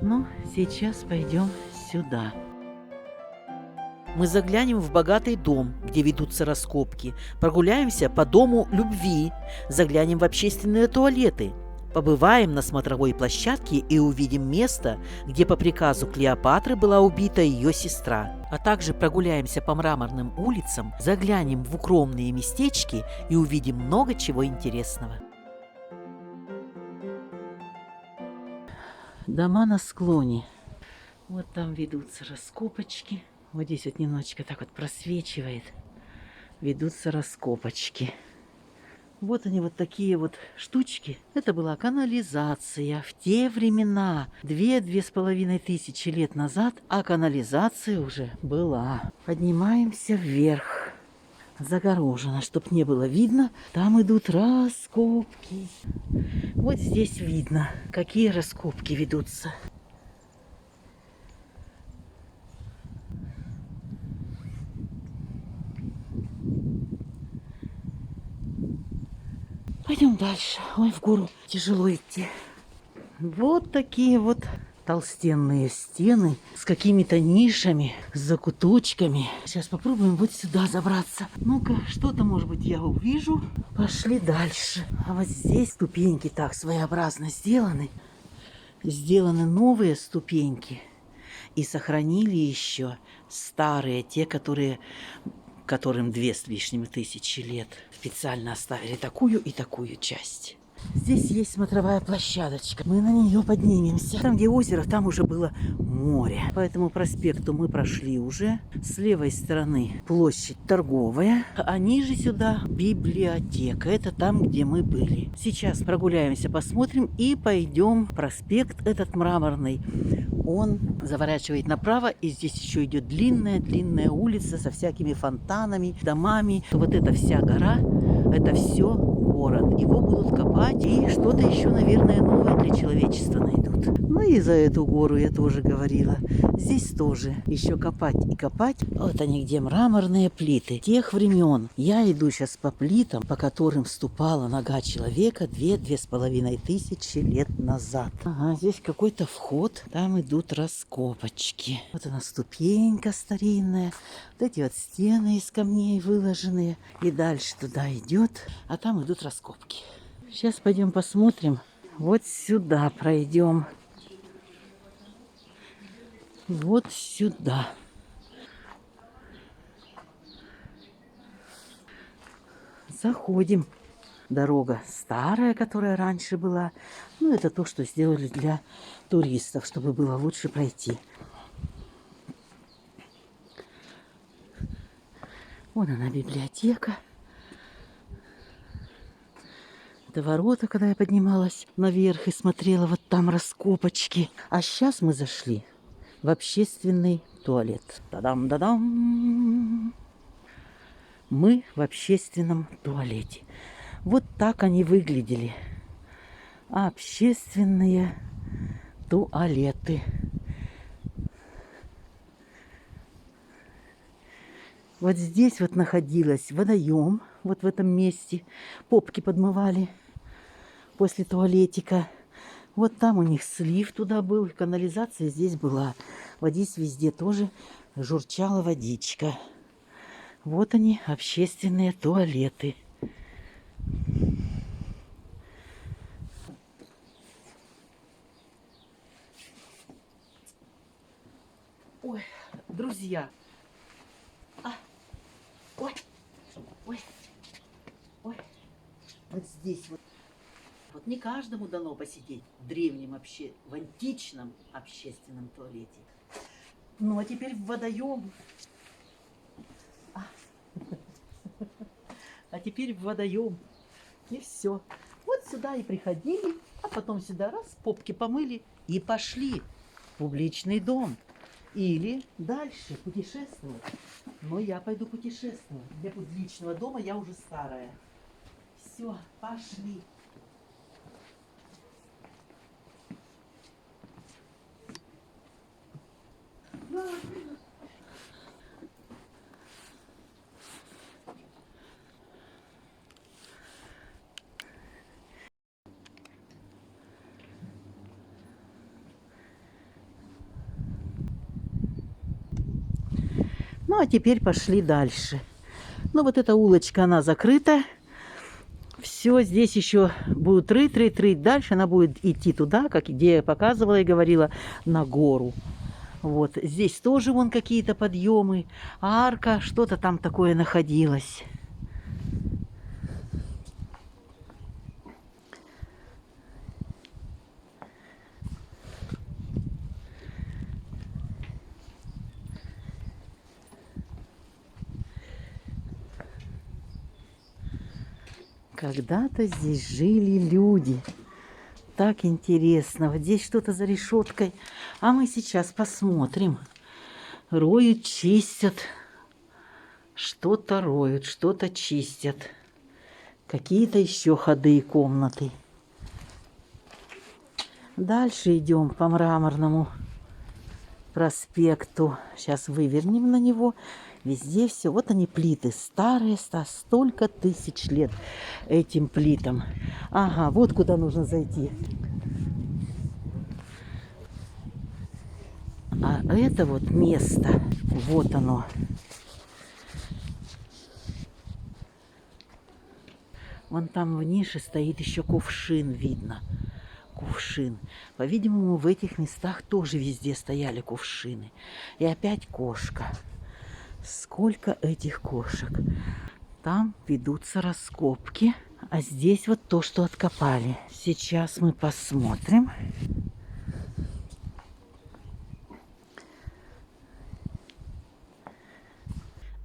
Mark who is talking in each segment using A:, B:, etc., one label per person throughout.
A: Ну, сейчас пойдем сюда. Мы заглянем в богатый дом, где ведутся раскопки, прогуляемся по дому любви, заглянем в общественные туалеты, побываем на смотровой площадке и увидим место, где по приказу Клеопатры была убита ее сестра. А также прогуляемся по мраморным улицам, заглянем в укромные местечки и увидим много чего интересного. Дома на склоне. Вот там ведутся раскопочки. Вот здесь вот немножечко так вот просвечивает. Ведутся раскопочки. Вот они, вот такие вот штучки. Это была канализация в те времена. 2–2,5 тысячи лет назад, а канализация уже была. Поднимаемся вверх. Загорожено, чтоб не было видно. Там идут раскопки. Вот здесь видно, какие раскопки ведутся. Пойдем дальше. Ой, в гору тяжело идти. Вот такие вот толстенные стены с какими-то нишами, с закуточками. Сейчас попробуем вот сюда забраться. Ну-ка, что-то, может быть, я увижу. Пошли дальше. А вот здесь ступеньки так своеобразно сделаны. Сделаны новые ступеньки. И сохранили еще старые, те, которым 2 с лишним тысячи лет. Специально оставили такую и такую часть. Здесь есть смотровая площадочка. Мы на нее поднимемся. Там, где озеро, там уже было море. По этому проспекту мы прошли уже. С левой стороны площадь торговая, а ниже сюда библиотека. Это там, где мы были. Сейчас прогуляемся, посмотрим и пойдем. Проспект этот мраморный, он заворачивает направо, и здесь еще идет длинная улица со всякими фонтанами, домами. Вот эта вся гора, это все город. Его будут копать, и что-то еще, наверное, новое для человечества найдут. Ну и за эту гору я тоже говорила. Здесь тоже еще копать и копать. Вот они, где мраморные плиты тех времен. Я иду сейчас по плитам, по которым ступала нога человека 2–2,5 тысячи лет назад. Ага, здесь какой-то вход. Там идут раскопочки. Вот она ступенька старинная. Вот эти вот стены из камней выложенные. И дальше туда идет. А там идут раскопки. Сейчас пойдем посмотрим. Вот сюда пройдем. Вот сюда. Заходим. Дорога старая, которая раньше была. Ну, это то, что сделали для туристов, чтобы было лучше пройти. Вон она, библиотека. Это ворота, когда я поднималась наверх и смотрела, вот там раскопочки. А сейчас мы зашли в общественный туалет. Та-дам-да-дам! Мы в общественном туалете. Вот так они выглядели. Общественные туалеты. Вот здесь вот находилась водоем. Вот в этом месте. Попки подмывали после туалетика. Вот там у них слив туда был. Канализация здесь была. Вот здесь везде тоже журчала водичка. Вот они, общественные туалеты. Ой, друзья. Ой, ой, ой. Вот здесь вот. Вот не каждому дано посидеть в древнем, в античном общественном туалете. Ну, а теперь в водоем. А теперь в водоем. И все. Вот сюда и приходили, а потом сюда раз, попки помыли и пошли в публичный дом. Или дальше путешествовать. Но я пойду путешествовать. Для публичного дома я уже старая. Все, пошли. Ну, а теперь пошли дальше. Ну, вот эта улочка, она закрыта. Все, здесь еще будут рыть. Дальше она будет идти туда, как где я показывала и говорила, на гору. Вот, здесь тоже вон какие-то подъемы, арка, что-то там такое находилось. Когда-то здесь жили люди. Так интересно. Вот здесь что-то за решеткой. А мы сейчас посмотрим. Роют, чистят. Что-то роют, что-то чистят. Какие-то еще ходы и комнаты. Дальше идем по Мраморному проспекту. Сейчас вывернем на него. Везде все. Вот они плиты. Старые, столько тысяч лет этим плитам. Ага, вот куда нужно зайти. А это вот место. Вот оно. Вон там в нише стоит еще кувшин, видно. Кувшин. По-видимому, в этих местах тоже везде стояли кувшины. И опять кошка. Сколько этих кошек. Там ведутся раскопки. А здесь вот то, что откопали. Сейчас мы посмотрим.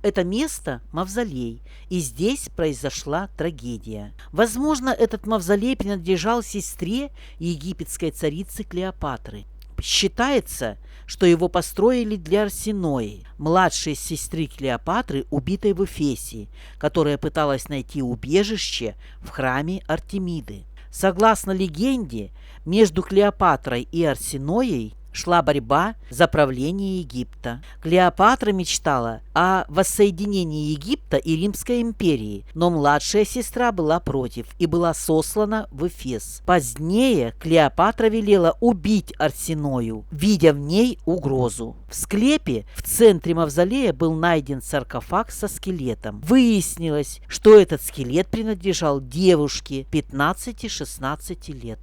A: Это место – мавзолей, и здесь произошла трагедия. Возможно, этот мавзолей принадлежал сестре египетской царицы Клеопатры. Считается, что его построили для Арсенои, младшей сестры Клеопатры, убитой в Эфесе, которая пыталась найти убежище в храме Артемиды. Согласно легенде, между Клеопатрой и Арсеноей шла борьба за правление Египта. Клеопатра мечтала о воссоединении Египта и Римской империи, но младшая сестра была против и была сослана в Эфес. Позднее Клеопатра велела убить Арсеною, видя в ней угрозу. В склепе в центре мавзолея был найден саркофаг со скелетом. Выяснилось, что этот скелет принадлежал девушке 15-16 лет.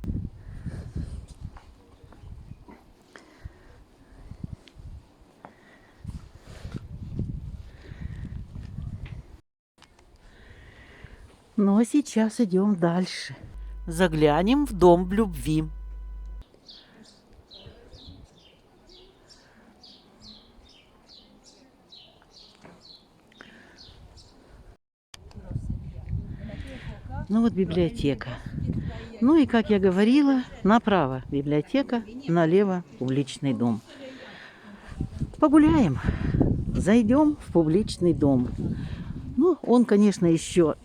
A: Ну а сейчас идем дальше. Заглянем в дом любви. Ну вот библиотека. Ну и, как я говорила, направо библиотека, налево публичный дом. Погуляем, зайдем в публичный дом. Ну, он, конечно, еще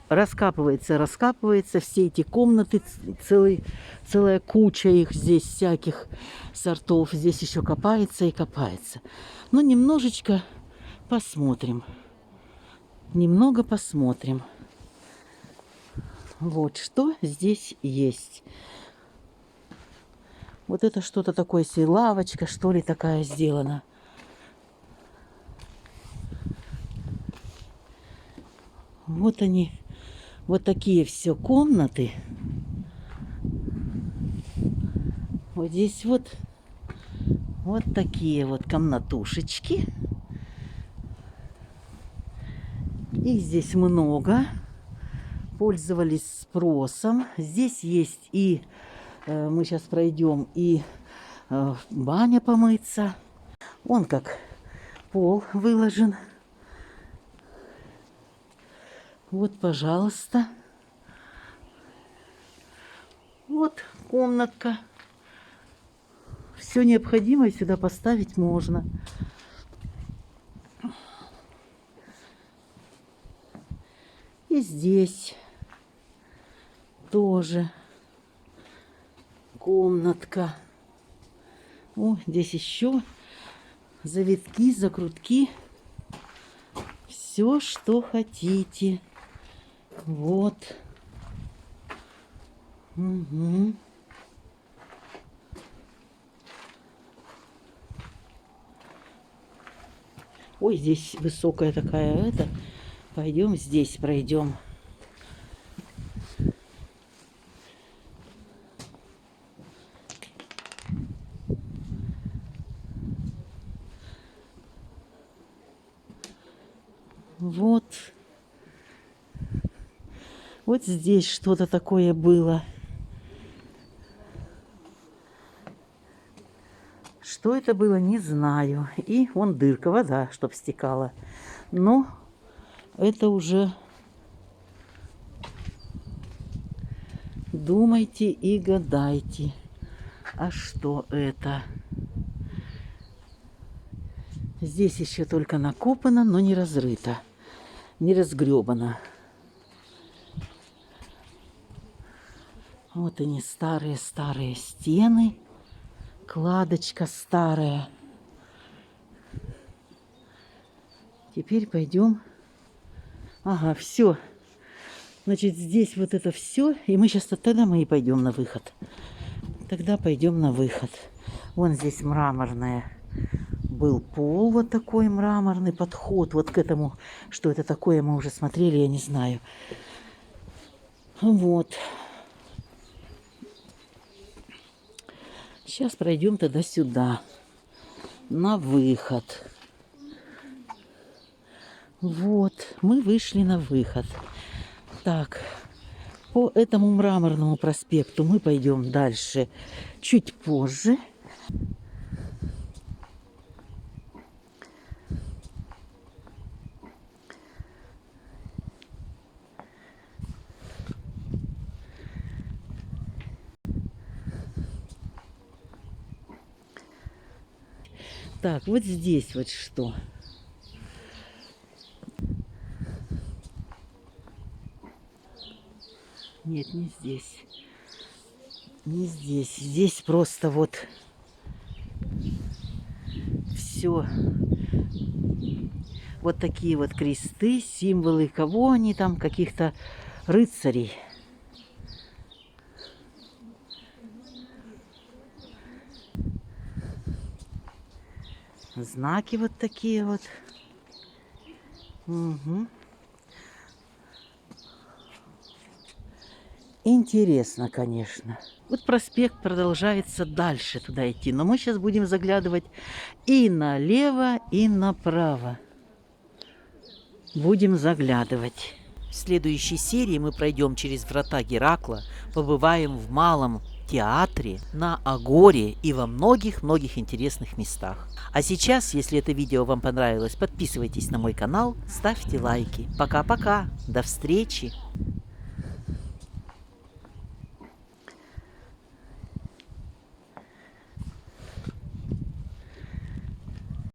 A: раскапывается, все эти комнаты, целая куча их здесь, всяких сортов. Здесь еще копается и копается. Но немножечко посмотрим. Немного посмотрим. Вот что здесь есть. Вот это что-то такое, лавочка, что ли, такая сделана. Вот они, вот такие все комнаты. Вот здесь вот такие вот комнатушечки. Их здесь много. Пользовались спросом. Здесь есть и, мы сейчас пройдем, и баня помыться. Вон как пол выложен. Вот, пожалуйста. Вот комнатка. Все необходимое сюда поставить можно. И здесь тоже комнатка. О, здесь еще завитки, закрутки. Все, что хотите. Вот. Угу. Ой, здесь высокая такая это. Пойдем здесь пройдем. Вот. Вот здесь что-то такое было. Что это было, не знаю. И вон дырка, вода, чтоб стекала. Но это уже думайте и гадайте. А что это? Здесь еще только накопано, но не разрыто, не разгребано. Вот они, старые-старые стены. Кладочка старая. Теперь пойдем. Ага, все. Значит, здесь вот это все. И мы сейчас тогда мы и пойдем на выход. Тогда пойдем на выход. Вон здесь мраморная. Был пол вот такой мраморный, подход вот к этому. Что это такое, мы уже смотрели, я не знаю. Вот. Сейчас пройдем тогда сюда. На выход. Вот, мы вышли на выход. Так, по этому мраморному проспекту мы пойдем дальше чуть позже. Так, вот здесь вот что. Нет, не здесь. Не здесь. Здесь просто вот все. Вот такие вот кресты, символы кого они там, каких-то рыцарей. Знаки вот такие вот. Угу. Интересно, конечно. Вот проспект продолжается дальше туда идти. Но мы сейчас будем заглядывать и налево, и направо. Будем заглядывать. В следующей серии мы пройдем через врата Геракла, побываем в Малом театре, на Агоре и во многих-многих интересных местах. А сейчас, если это видео вам понравилось, подписывайтесь на мой канал, ставьте лайки. Пока-пока, до встречи!